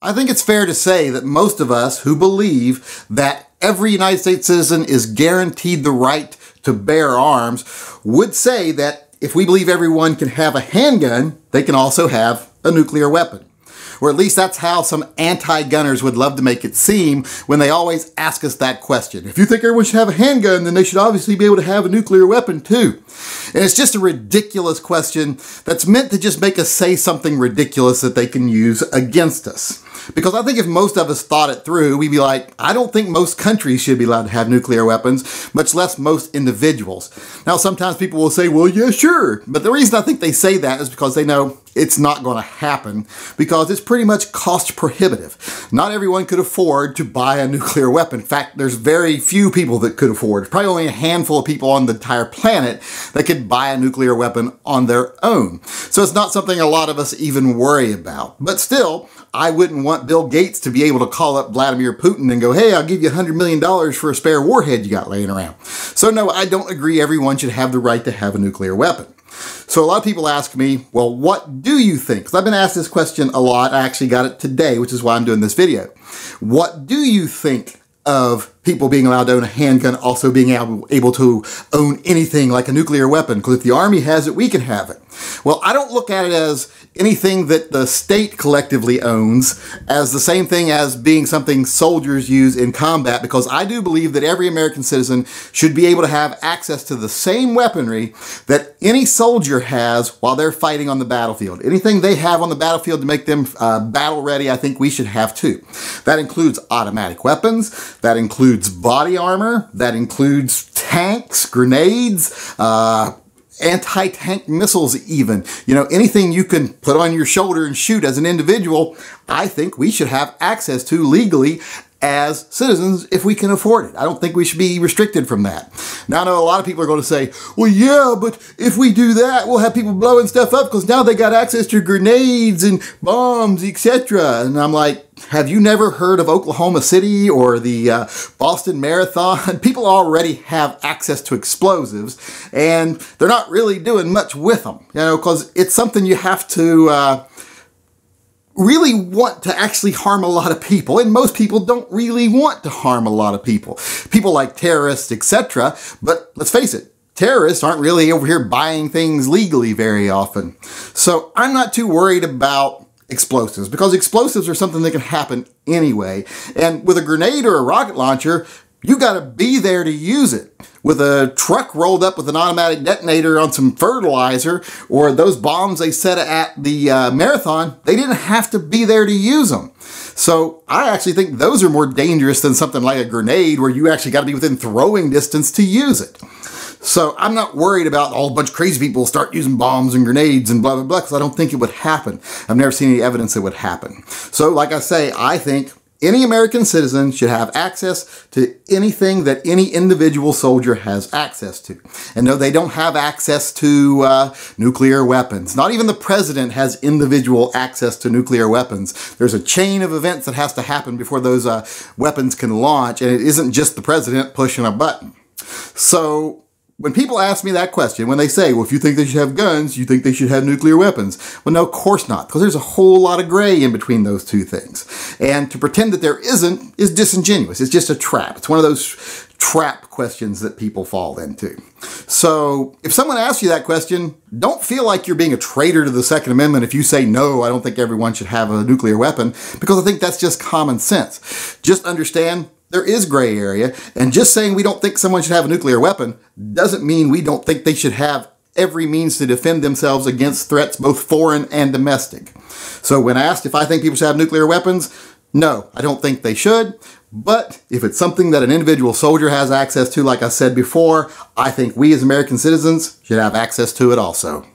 I think it's fair to say that most of us who believe that every United States citizen is guaranteed the right to bear arms would say that if we believe everyone can have a handgun, they can also have a nuclear weapon. Or at least that's how some anti-gunners would love to make it seem when they always ask us that question. If you think everyone should have a handgun, then they should obviously be able to have a nuclear weapon too. And it's just a ridiculous question that's meant to just make us say something ridiculous that they can use against us. Because I think if most of us thought it through, we'd be like, I don't think most countries should be allowed to have nuclear weapons, much less most individuals. Now, sometimes people will say, well, yeah, sure. But the reason I think they say that is because they know it's not going to happen because it's pretty much cost prohibitive. Not everyone could afford to buy a nuclear weapon. In fact, there's very few people that could afford. There's probably only a handful of people on the entire planet that could buy a nuclear weapon on their own. So it's not something a lot of us even worry about. But still, I wouldn't want Bill Gates to be able to call up Vladimir Putin and go, hey, I'll give you $100 million for a spare warhead you got laying around. So no, I don't agree everyone should have the right to have a nuclear weapon. So a lot of people ask me, well, what do you think? Because I've been asked this question a lot. I actually got it today, which is why I'm doing this video. What do you think of people being allowed to own a handgun, also being able to own anything like a nuclear weapon? Because if the Army has it, we can have it. Well, I don't look at it as anything that the state collectively owns as the same thing as being something soldiers use in combat, because I do believe that every American citizen should be able to have access to the same weaponry that any soldier has while they're fighting on the battlefield. Anything they have on the battlefield to make them battle ready, I think we should have too. That includes automatic weapons, that includes body armor, that includes tanks, grenades, anti-tank missiles even. You know, anything you can put on your shoulder and shoot as an individual, I think we should have access to legally as citizens if we can afford it. I don't think we should be restricted from that. Now, I know a lot of people are going to say, well, yeah, but if we do that, we'll have people blowing stuff up because now they got access to grenades and bombs, etc. And I'm like, have you never heard of Oklahoma City or the Boston Marathon? People already have access to explosives and they're not really doing much with them, you know, because it's something you have to really want to actually harm a lot of people, and most people don't really want to harm a lot of people. People like terrorists, etc. But let's face it, terrorists aren't really over here buying things legally very often. So I'm not too worried about explosives, because explosives are something that can happen anyway. And with a grenade or a rocket launcher, you got to be there to use it. With a truck rolled up with an automatic detonator on some fertilizer, or those bombs they set at the marathon, they didn't have to be there to use them. So I actually think those are more dangerous than something like a grenade where you actually got to be within throwing distance to use it. So I'm not worried about a bunch of crazy people start using bombs and grenades and blah, blah, blah, because I don't think it would happen. I've never seen any evidence it would happen. So like I say, I think any American citizen should have access to anything that any individual soldier has access to. And no, they don't have access to nuclear weapons. Not even the president has individual access to nuclear weapons. There's a chain of events that has to happen before those weapons can launch, and it isn't just the president pushing a button. So when people ask me that question, when they say, well, if you think they should have guns, you think they should have nuclear weapons. Well, no, of course not, because there's a whole lot of gray in between those two things. And to pretend that there isn't is disingenuous. It's just a trap. It's one of those trap questions that people fall into. So if someone asks you that question, don't feel like you're being a traitor to the Second Amendment if you say, no, I don't think everyone should have a nuclear weapon, because I think that's just common sense. Just understand there is gray area, and just saying we don't think someone should have a nuclear weapon doesn't mean we don't think they should have every means to defend themselves against threats, both foreign and domestic. So when asked if I think people should have nuclear weapons, no, I don't think they should. But if it's something that an individual soldier has access to, like I said before, I think we as American citizens should have access to it also.